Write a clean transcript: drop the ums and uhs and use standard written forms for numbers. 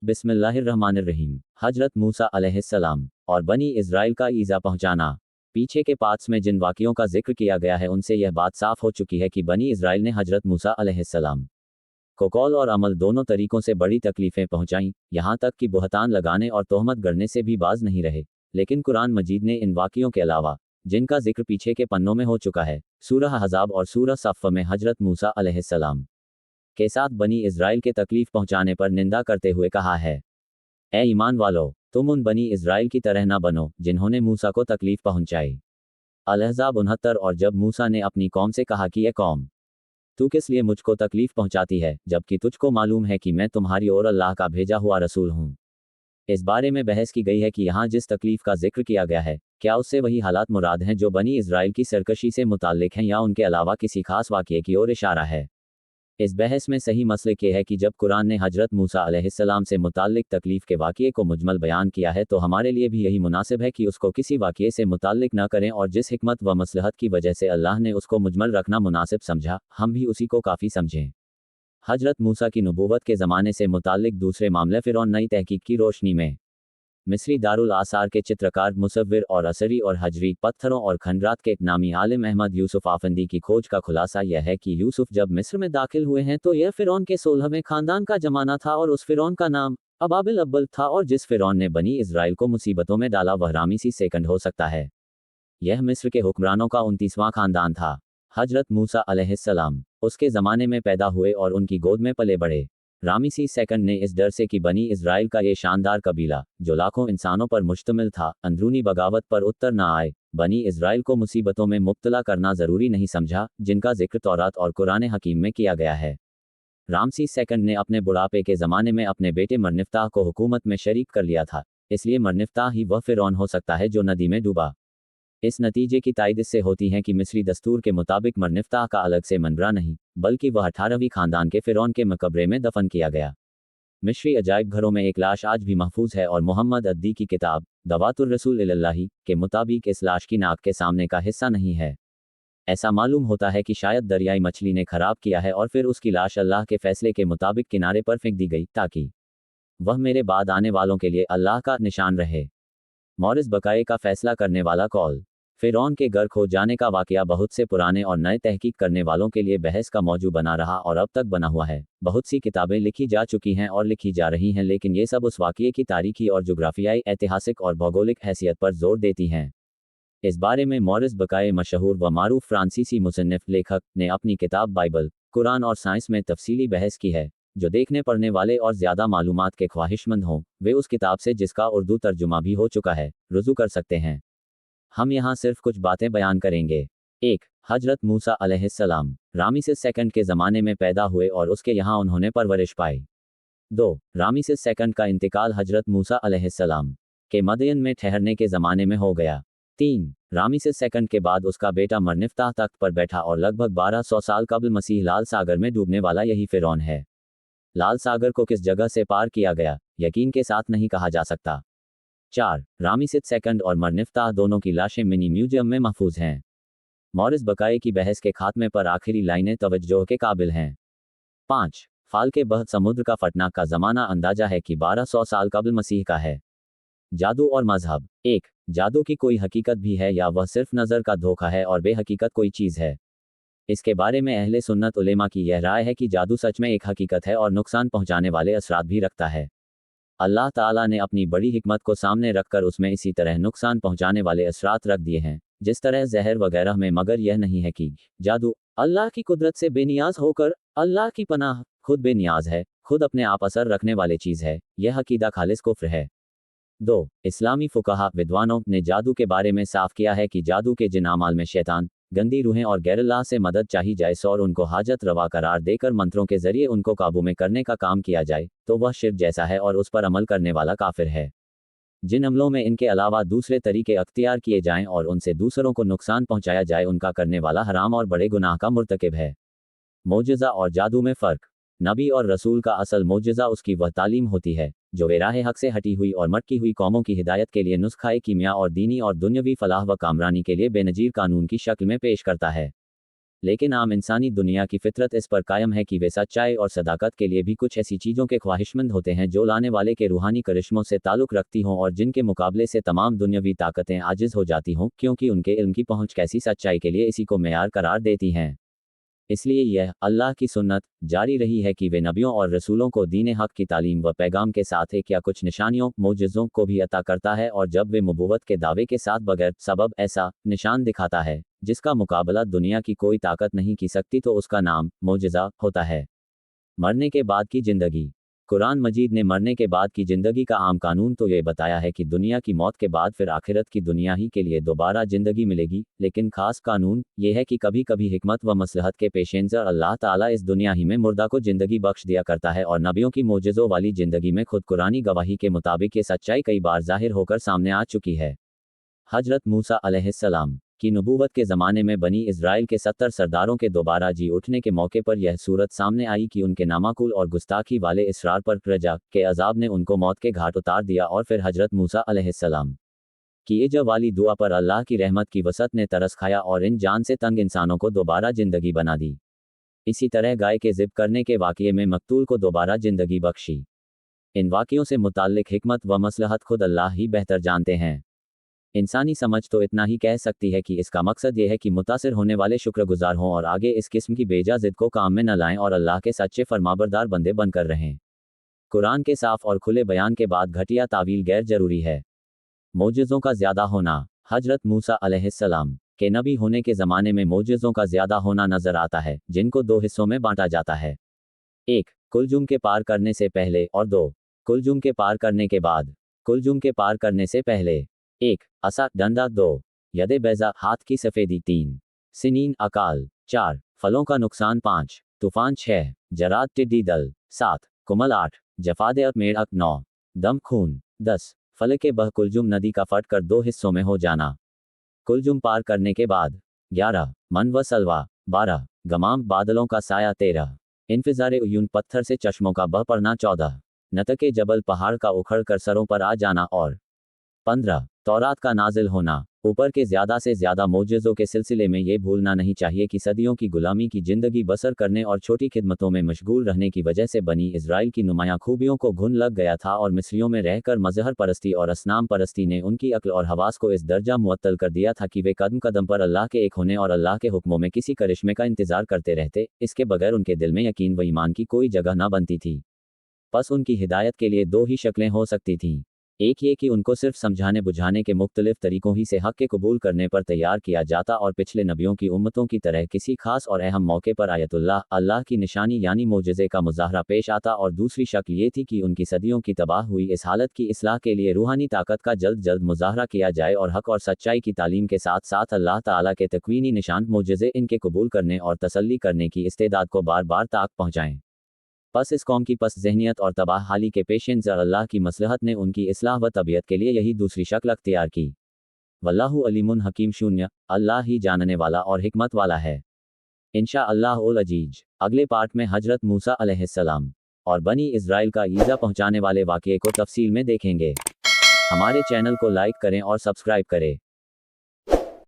बिस्मिल्लाहिर्रहमानिर्रहीम। हजरत मूसा अलैहिस्सलाम और बनी इज़राइल का ईज़ा पहुंचाना। पीछे के पार्ट्स में जिन वाक़ियों का जिक्र किया गया है उनसे यह बात साफ हो चुकी है कि बनी इज़राइल ने हजरत मूसा अलैहिस्सलाम को कौल और अमल दोनों तरीकों से बड़ी तकलीफ़ें पहुंचाईं, यहाँ तक कि बुहतान लगाने और तोहमत गढ़ने से भी बाज नहीं रहे। लेकिन कुरान मजीद ने इन वाक़ियों के अलावा, जिनका जिक्र पीछे के पन्नों में हो चुका है, सूरह अहज़ाब और सूरह सफ़ में हजरत मूसा अलैहिस्सलाम के साथ बनी इज़राइल के तकलीफ पहुंचाने पर निंदा करते हुए कहा है, ए ईमान वालो, तुम उन बनी इज़राइल की तरह न बनो जिन्होंने मूसा को तकलीफ पहुंचाई। अल-अहज़ाब 69। और जब मूसा ने अपनी कौम से कहा कि ए कौम, तू किस लिए मुझको तकलीफ पहुंचाती है, जबकि तुझको मालूम है कि मैं तुम्हारी ओर अल्लाह का भेजा हुआ रसूल हूँ। इस बारे में बहस की गई है कि यहाँ जिस तकलीफ का जिक्र किया गया है, क्या उससे वही हालात मुराद हैं जो बनी इज़राइल की सरकशी से मुताल्लिक हैं या उनके अलावा किसी खास वाक़ये की ओर इशारा है। इस बहस में सही मसलक ये है कि जब कुरान ने हजरत मूसा अलैहिस्सलाम से मुताल्लिक तकलीफ के वाक़ये को मुजमल बयान किया है तो हमारे लिए भी यही मुनासिब है कि उसको किसी वाक़ये से मुताल्लिक न करें, और जिस हिकमत व मसलहत की वजह से अल्लाह ने उसको मुजमल रखना मुनासिब समझा, हम भी उसी को काफ़ी समझें। हजरत मूसा की नबूवत के ज़माने से मुताल्लिक दूसरे मामले फ़िरौन नई तहकीक की रोशनी में मिस्री दारुल आसार के चित्रकार, मुसव्विर और असरी और हजरी पत्थरों और खंडरात के नामी आलिम अहमद यूसुफ आफंदी की खोज का खुलासा यह है कि यूसुफ जब मिस्र में दाखिल हुए हैं तो यह फ़िरौन के 16वें खानदान का जमाना था और उस फ़िरौन का नाम अबाबिल अव्वल था, और जिस फ़िरौन ने बनी इज़राइल को मुसीबतों में डाला वह रामीसी सेकंड हो सकता है। यह मिस्र के हुक्मरानों का 29वां खानदान था। हजरत मूसा अलैहिस्सलाम उसके ज़माने में पैदा हुए और उनकी गोद में पले बढ़े। रामीसी सेकंड ने इस डर से कि बनी इज़राइल का ये शानदार कबीला, जो लाखों इंसानों पर मुश्तमिल था, अंदरूनी बगावत पर उत्तर न आए, बनी इज़राइल को मुसीबतों में मुब्तला करना ज़रूरी नहीं समझा, जिनका जिक्र तौरात और कुरान हकीम में किया गया है। रामसी सेकंड ने अपने बुढ़ापे के ज़माने में अपने बेटे मरनिफ्ताह को हुकूमत में शरीक कर लिया था, इसलिए मरनिफ्ताह ही वह फ़िरौन हो सकता है जो नदी में डूबा। इस नतीजे की तायद इससे होती है कि मिस्री दस्तूर के मुताबिक मरनिफ्ताह का अलग से मनबरा नहीं, बल्कि वह 18वीं खानदान के फ़िरौन के मकबरे में दफन किया गया। मिस्री अजायब घरों में एक लाश आज भी महफूज है, और मोहम्मद अद्दी की किताब दवातुर रसूल इलल्लाही के मुताबिक इस लाश की नाक के सामने का हिस्सा नहीं है। ऐसा मालूम होता है कि शायद दरियाई मछली ने खराब किया है और फिर उसकी लाश अल्लाह के फैसले के मुताबिक किनारे पर फेंक दी गई, ताकि वह मेरे बाद आने वालों के लिए अल्लाह का निशान रहे। मौरिस बकाए का फैसला करने वाला कौल। फ़िरौन के गर्क हो जाने का वाक़या बहुत से पुराने और नए तहकीक करने वालों के लिए बहस का मौजू बना रहा और अब तक बना हुआ है। बहुत सी किताबें लिखी जा चुकी हैं और लिखी जा रही हैं, लेकिन ये सब उस वाक़ये की तारीखी और जुग्राफियाई, ऐतिहासिक और भौगोलिक हैसियत पर जोर देती हैं। इस बारे में मौरिस बकाए मशहूर व मारूफ फ्रांसीसी मुसन्निफ लेखक ने अपनी किताब बाइबल, कुरान और साइंस में तफसीली बहस की है। जो देखने पढ़ने वाले और ज़्यादा मालूमात के ख्वाहिशमंद हों, वे उस किताब से, जिसका उर्दू तर्जुमा भी हो चुका है, रुजू कर सकते हैं। हम यहाँ सिर्फ कुछ बातें बयान करेंगे। 1. हजरत मूसा अलैहिस्सलाम रामीसेस सेकंड के ज़माने में पैदा हुए और उसके यहाँ उन्होंने परवरिश पाई। 2. रामीसेस सेकंड का इंतकाल हजरत मूसा अलैहिस्सलाम के मदयन में ठहरने के ज़माने में हो गया। 3. रामीसेस सेकंड के बाद उसका बेटा मरनिफ्ताह तख्त पर बैठा और लगभग 1200 साल कबल मसीह लाल सागर में डूबने वाला यही फ़िरौन है। लाल सागर को किस जगह से पार किया गया, यकीन के साथ नहीं कहा जा सकता। 4. रामीसेस सेकंड और मरनिफ्ताह दोनों की लाशें मिनी म्यूजियम में महफूज हैं। मौरिस बकाए की बहस के खात्मे पर आखिरी लाइनें तवज्जो के काबिल हैं। 5. फाल के बहत समुद्र का फटना का ज़माना अंदाजा है कि 1200 साल कबल मसीह का है। जादू और मजहब। 1. जादू की कोई हकीकत भी है या वह सिर्फ नज़र का धोखा है और बेहकीकत कोई चीज़ है? इसके बारे में अहले सुन्नत उलेमा की यह राय है कि जादू सच में एक हकीकत है और नुकसान पहुंचाने वाले असरात भी रखता है। अल्लाह ताला ने अपनी बड़ी हिकमत को सामने रखकर उसमें इसी तरह नुकसान पहुंचाने वाले असरात रख दिए हैं, जिस तरह जहर वगैरह में, मगर यह नहीं है कि जादू अल्लाह की कुदरत से बेनियाज होकर अल्लाह की पनाह खुद बेनियाज है, खुद अपने आप असर रखने वाले चीज़ है। यह अकीदा खालिस कुफ्र है। 2. इस्लामी फुकाहा विद्वानों ने जादू के बारे में साफ किया है कि जादू के जिन अमाल में शैतान, गंदी रूहें और गैरुल्लाह से मदद चाही जाए और उनको हाजत रवा करार देकर मंत्रों के जरिए उनको काबू में करने का काम किया जाए, तो वह शिर्क जैसा है और उस पर अमल करने वाला काफिर है। जिन अमलों में इनके अलावा दूसरे तरीके अख्तियार किए जाएं और उनसे दूसरों को नुकसान पहुंचाया जाए, उनका करने वाला हराम और बड़े गुनाह का मुर्तकिब है। मोजज़ा और जादू में फ़र्क। नबी और रसूल का असल मोजज़ा उसकी वह तालीम होती है जो वे राह हक से हटी हुई और मटकी हुई कौमों की हिदायत के लिए नुस्ख़ाए कीमिया और दीनी और दुन्यवी फलाह व कामरानी के लिए बेनज़ीर कानून की शक्ल में पेश करता है। लेकिन आम इंसानी दुनिया की फितरत इस पर कायम है कि वे सच्चाई और सदाकत के लिए भी कुछ ऐसी चीज़ों के ख्वाहिशमंद होते हैं जो लाने वाले के रूहानी करिश्मों से ताल्लुक़ रखती हों और जिनके मुकाबले से तमाम दुनियावी ताकतें आजिज़ हो जाती हों, क्योंकि उनके इल्म की पहुँच कैसी सच्चाई के लिए इसी को मेयार करार देती हैं। इसलिए यह अल्लाह की सुन्नत जारी रही है कि वे नबियों और रसूलों को दीन हक़ की तालीम व पैगाम के साथ एक या कुछ निशानियों मोजज़ों को भी अता करता है, और जब वे नबूवत के दावे के साथ बगैर सबब ऐसा निशान दिखाता है जिसका मुकाबला दुनिया की कोई ताकत नहीं की सकती, तो उसका नाम मोजज़ा होता है। मरने के बाद की ज़िंदगी। कुरान मजीद ने मरने के बाद की ज़िंदगी का आम कानून तो ये बताया है कि दुनिया की मौत के बाद फिर आखिरत की दुनिया ही के लिए दोबारा ज़िंदगी मिलेगी, लेकिन ख़ास कानून ये है कि कभी कभी हिकमत व मसलहत के पेशेंज़र अल्लाह ताला इस दुनिया ही में मुर्दा को ज़िंदगी बख्श दिया करता है, और नबियों की मोजज़ों वाली ज़िंदगी में खुद कुरानी गवाही के मुताबिक ये सच्चाई कई बार ज़ाहिर होकर सामने आ चुकी है। हजरत मूसा अलैहिस्सलाम की नबूवत के ज़माने में बनी इज़राइल के 70 सरदारों के दोबारा जी उठने के मौके पर यह सूरत सामने आई कि उनके नामाकुल और गुस्ताखी वाले इसरार पर प्रजा के अजाब ने उनको मौत के घाट उतार दिया, और फिर हजरत मूसा अलैहिस्सलाम की इजाब वाली दुआ पर अल्लाह की रहमत की वसअत ने तरस खाया और इन जान से तंग इंसानों को दोबारा ज़िंदगी बना दी। इसी तरह गाय के ज़िब करने के वाक़ये में मकतूल को दोबारा ज़िंदगी बख्शी। इन वाक़यों से मुताल्लिक़ हिकमत व मसलहत खुद अल्लाह ही बेहतर जानते हैं। इंसानी समझ तो इतना ही कह सकती है कि इसका मकसद ये है कि मुतासिर होने वाले शुक्रगुजार हों और आगे इस किस्म की बेजा ज़िद को काम में न लाएं और अल्लाह के सच्चे फरमाबरदार बंदे बनकर रहें। कुरान के साफ और खुले बयान के बाद घटिया तावील गैर जरूरी है। मोजज़ों का ज़्यादा होना। हजरत मूसा अलैहिस्सलाम के नबी होने के ज़माने में मोजज़ों का ज़्यादा होना नज़र आता है, जिनको दो हिस्सों में बांटा जाता है। 1. कुलजुम के पार करने से पहले, और 2. कुलजुम के पार करने के बाद। कुलजुम के पार करने से पहले 1. असा डंडा 2. यदे बैजा हाथ की सफ़ेदी 3. सिनीन अकाल 4. फलों का नुकसान 5. तूफान 6. जराद टिड्डी दल 7. कुमल 8. जफादे मेढ़क 9. दम खून 10. फलके बह कुलजुम नदी का फट कर दो हिस्सों में हो जाना। कुलजुम पार करने के बाद 11. मन व सलवा 12. गमाम बादलों का साया 13. इंफिजारे उयून पत्थर से चश्मों का बह पड़ना 14. नतके जबल पहाड़ का उखड़ कर सरों पर आ जाना, और 15. तौरात का नाजिल होना। ऊपर के ज़्यादा से ज़्यादा मोजज़ों के सिलसिले में ये भूलना नहीं चाहिए कि सदियों की गुलामी की ज़िंदगी बसर करने और छोटी खिदमतों में मशगूल रहने की वजह से बनी इज़राइल की नुमायाँ खूबियों को घुन लग गया था, और मिस्रियों में रहकर मजहर परस्ती और असनाम परस्ती ने उनकी अक्ल और हवास को इस दर्जा मुअत्तल कर दिया था कि वे कदम कदम पर अल्लाह के एक होने और अल्लाह के हुक्मों में किसी करिश्मे का इंतज़ार करते रहते। इसके बगैर उनके दिल में यकीन व ईमान की कोई जगह न बनती थी। बस उनकी हिदायत के लिए दो ही शक्लें हो सकती थीं। एक ये कि उनको सिर्फ समझाने बुझाने के मुख्तलिफ तरीकों ही से हक़ के कबूल करने पर तैयार किया जाता, और पिछले नबियों की उम्मतों की तरह किसी खास और अहम मौके पर आयतुल्लाह अल्लाह की निशानी यानी मोजज़े का मुज़ाहरा पेश आता, और दूसरी शक्ल ये थी कि उनकी सदियों की तबाह हुई इस हालत की इस्लाह के लिए रूहानी ताकत का जल्द जल्द मुज़ाहरा किया जाए, और हक़ और सच्चाई की तालीम के साथ साथ अल्लाह ताला के तकवीनी निशान मोजज़े इनके कबूल करने और तसल्ली करने की इस्तेदाद को बार बार ताक पहुँचाएँ। बस इस कौम की पस ज़हनियत और तबाह हाली के पेश-ए-नज़र अल्लाह की मसलहत ने उनकी इस्लाह व तबीयत के लिए यही दूसरी शक्ल अख्तियार की। वल्लाहु अलीमुन हकीम। शून्य, अल्लाह ही जानने वाला और हिकमत वाला है। इंशा अल्लाह उल अजीज। अगले पार्ट में हजरत मूसा अलैहिस्सलाम और बनी इज़राइल का ईज़ा पहुँचाने वाले वाक़ये को तफसील में देखेंगे। हमारे चैनल को लाइक करें और सब्सक्राइब करें।